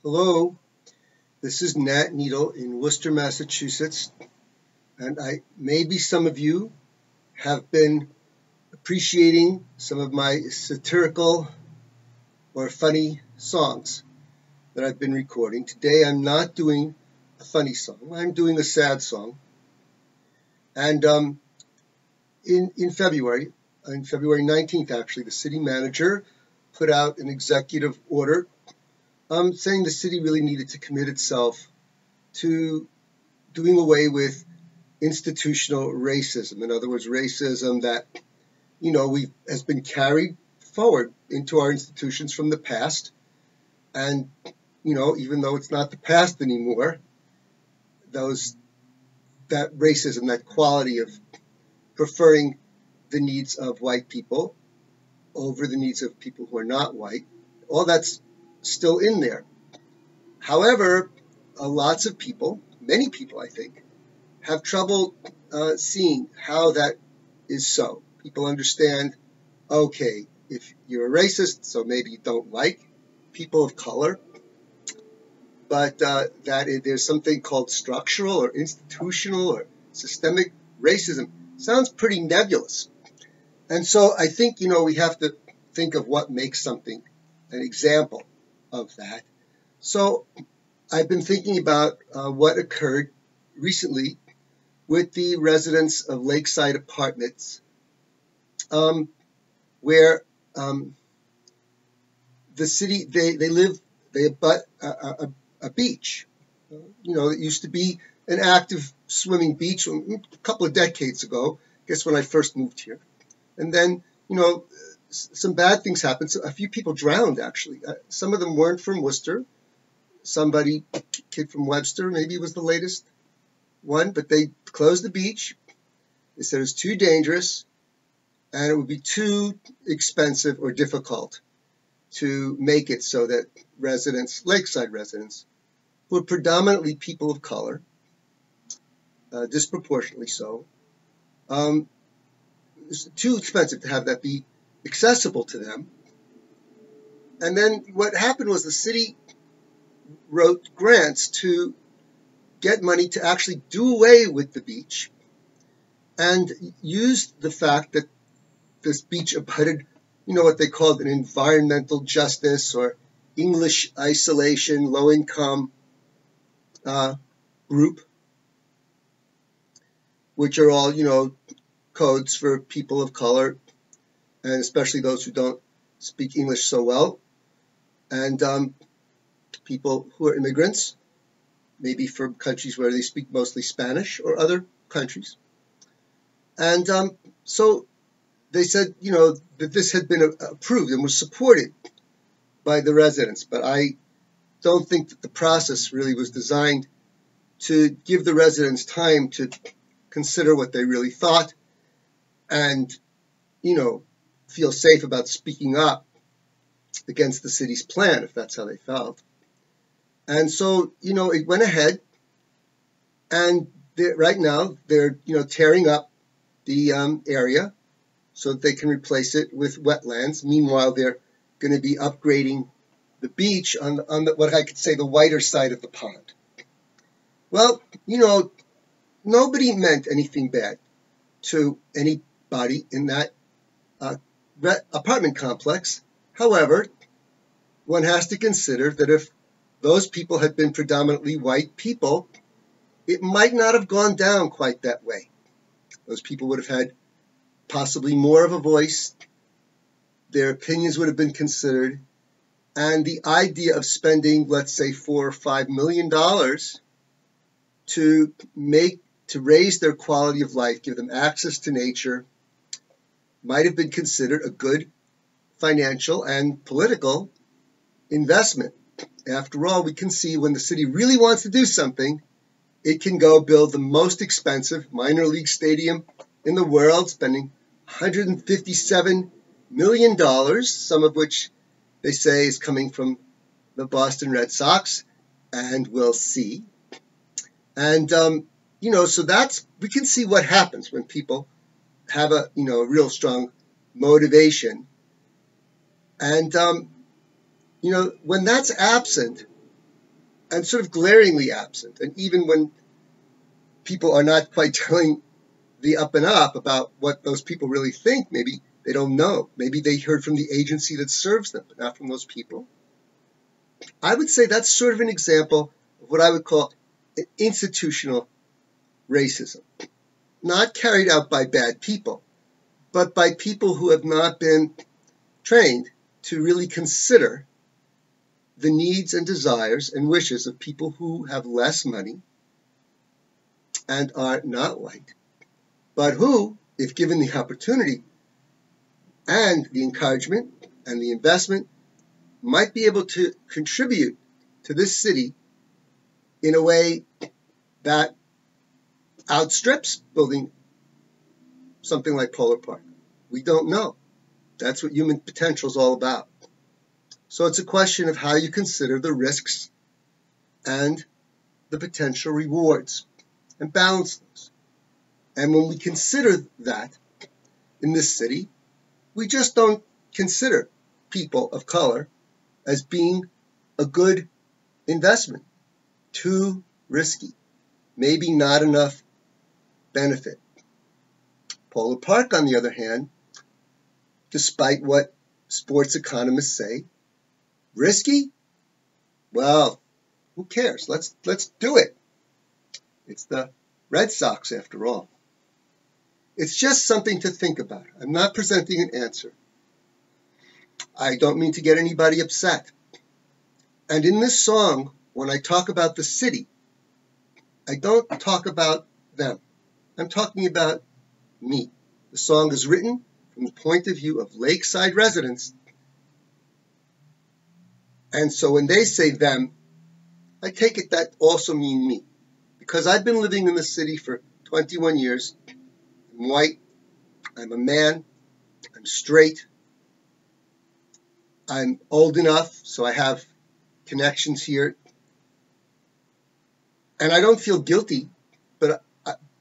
Hello, this is Nat Needle in Worcester, Massachusetts, and maybe some of you have been appreciating some of my satirical or funny songs that I've been recording. Today I'm not doing a funny song, I'm doing a sad song. And in February 19th actually, the city manager put out an executive order saying the city really needed to commit itself to doing away with institutional racism. In other words, racism that, has been carried forward into our institutions from the past. And, even though it's not the past anymore, that racism, that quality of preferring the needs of white people over the needs of people who are not white, all that's still in there. However, lots of people, many people I think, have trouble seeing how that is so. People understand, okay, if you're a racist, so maybe you don't like people of color, but there's something called structural or institutional or systemic racism. Sounds pretty nebulous. And so I think, we have to think of what makes something an example of that. So I've been thinking about what occurred recently with the residents of Lakeside Apartments, where the city, they abut a beach. It used to be an active swimming beach a couple of decades ago, I guess when I first moved here. And then, some bad things happened. So a few people drowned, actually. Some of them weren't from Worcester. Somebody, a kid from Webster, maybe was the latest one, but they closed the beach. They said it was too dangerous and it would be too expensive or difficult to make it so that residents, Lakeside residents, who are predominantly people of color, disproportionately so, it's too expensive to have that be accessible to them. And then what happened was the city wrote grants to get money to actually do away with the beach and used the fact that this beach abutted, what they called an environmental justice or English isolation, low income group, which are all, codes for people of color, and especially those who don't speak English so well, and people who are immigrants, maybe from countries where they speak mostly Spanish or other countries. And so they said, that this had been approved and was supported by the residents. But I don't think that the process really was designed to give the residents time to consider what they really thought and, feel safe about speaking up against the city's plan, if that's how they felt. And so, it went ahead, and right now they're, tearing up the area so that they can replace it with wetlands. Meanwhile, they're going to be upgrading the beach on the, what I could say, the whiter side of the pond. Well, nobody meant anything bad to anybody in that apartment complex. However, one has to consider that if those people had been predominantly white people, it might not have gone down quite that way. Those people would have had possibly more of a voice. Their opinions would have been considered. And the idea of spending, let's say, $4 or $5 million to raise their quality of life, give them access to nature, might have been considered a good financial and political investment. After all, we can see when the city really wants to do something, it can go build the most expensive minor league stadium in the world, spending $157 million, some of which they say is coming from the Boston Red Sox, and we'll see. And, so we can see what happens when people have a real strong motivation. And, when that's absent, and sort of glaringly absent. And even when people are not quite telling the up and up about what those people really think, maybe they don't know. Maybe they heard from the agency that serves them, but not from those people. I would say that's sort of an example of what I would call an institutional racism. Not carried out by bad people, but by people who have not been trained to really consider the needs and desires and wishes of people who have less money and are not white, but who, if given the opportunity and the encouragement and the investment, might be able to contribute to this city in a way that outstrips building something like Polar Park. We don't know. That's what human potential is all about. So it's a question of how you consider the risks and the potential rewards and balance those. And when we consider that in this city, we just don't consider people of color as being a good investment. Too risky. Maybe not enough benefit. Polar Park, on the other hand, despite what sports economists say, risky? Well, who cares? Let's do it. It's the Red Sox, after all. It's just something to think about. I'm not presenting an answer. I don't mean to get anybody upset. And in this song, when I talk about the city, I don't talk about them. I'm talking about me. The song is written from the point of view of Lakeside residents. And so when they say them, I take it that also mean me. Because I've been living in the city for 21 years. I'm white. I'm a man. I'm straight. I'm old enough, so I have connections here. And I don't feel guilty, but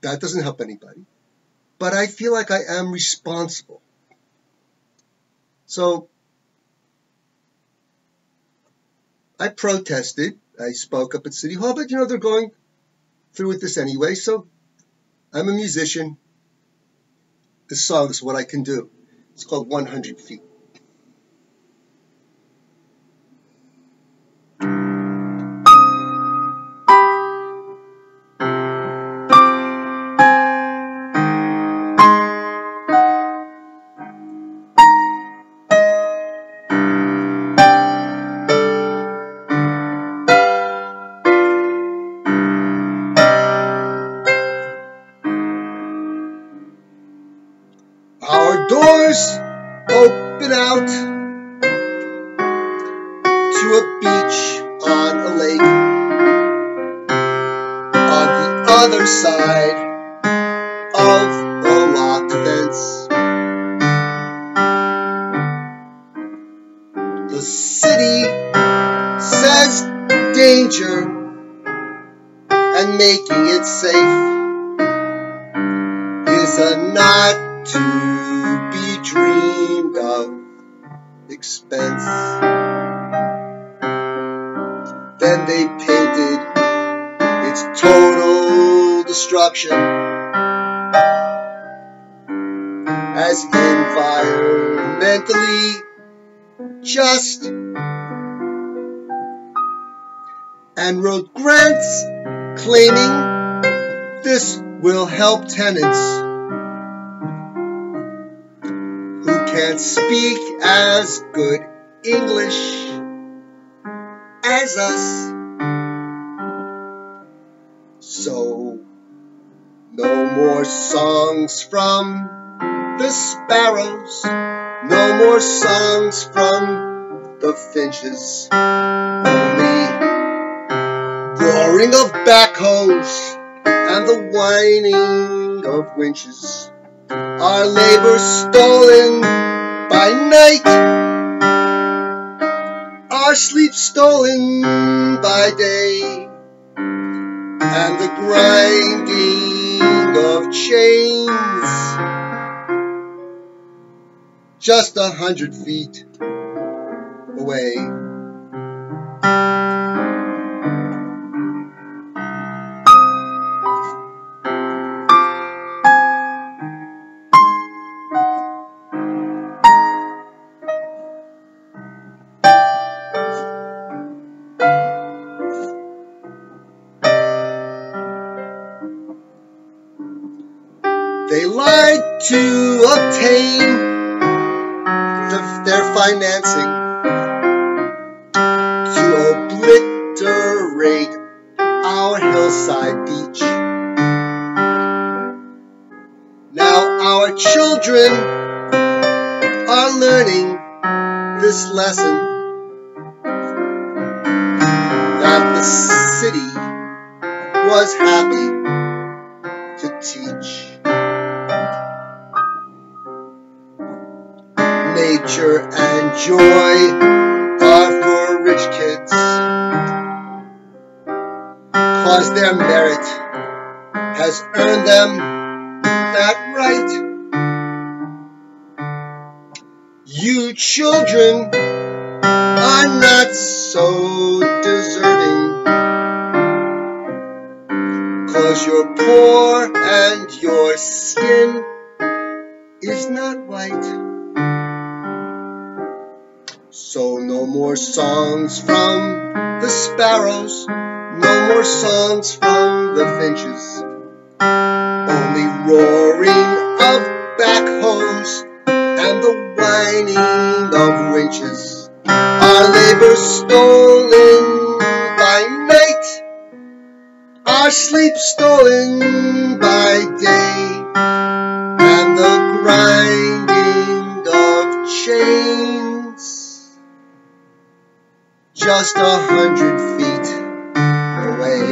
that doesn't help anybody. But I feel like I am responsible. So I protested. I spoke up at City Hall, but they're going through with this anyway. So I'm a musician. This song is what I can do. It's called 100 Feet. Our doors open out to a beach on a lake. On the other side of the locked fence, the city says danger and making it safe is a not to be dreamed of expense. Then they painted its total destruction as environmentally just, and wrote grants claiming this will help tenants who can't speak as good English as us. So no more songs from the sparrows, no more songs from the finches, only roaring of backhoes and the whining of winches. Our labor stolen by night, our sleep stolen by day, and the grinding of chains just 100 feet away. financing to obliterate our hillside beach. Now our children are learning this lesson that the city was happy to teach. Nature and joy are for rich kids, 'cause their merit has earned them that right. You children are not so deserving, 'cause you're poor and your skin is not white. So no more songs from the sparrows, no more songs from the finches, only roaring of backhoes and the whining of winches. Our labor stolen by night, our sleep stolen by day, and the grinding of chains just 100 feet away.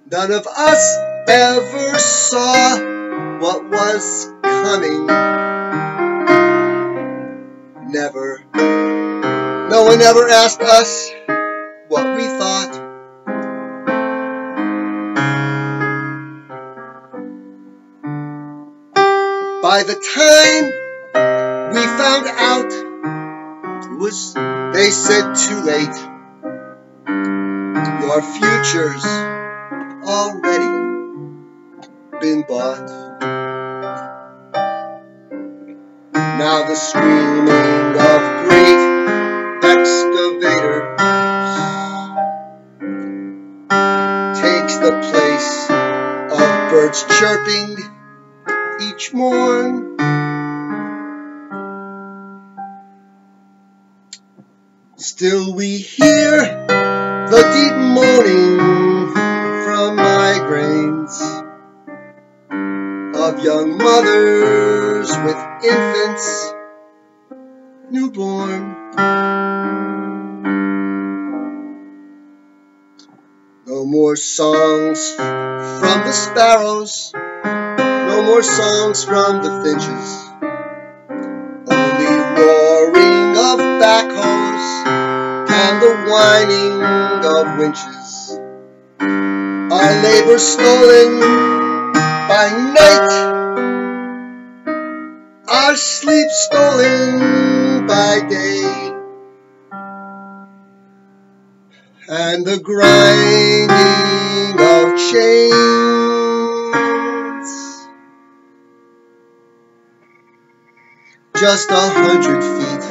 None of us ever saw what was coming. Never. No one ever asked us what we thought. By the time we found out, it was, they said, too late. Your future's already been bought. Now the screaming of great excavators takes the place of birds chirping each morn. Still we hear the deep moaning from migraines of young mothers with infants newborn. No more songs from the sparrows, no more songs from the finches, only roaring of backhoes and the whining of winches. Our labor stolen by night, our sleep stolen by day, and the grinding of chains just 100 feet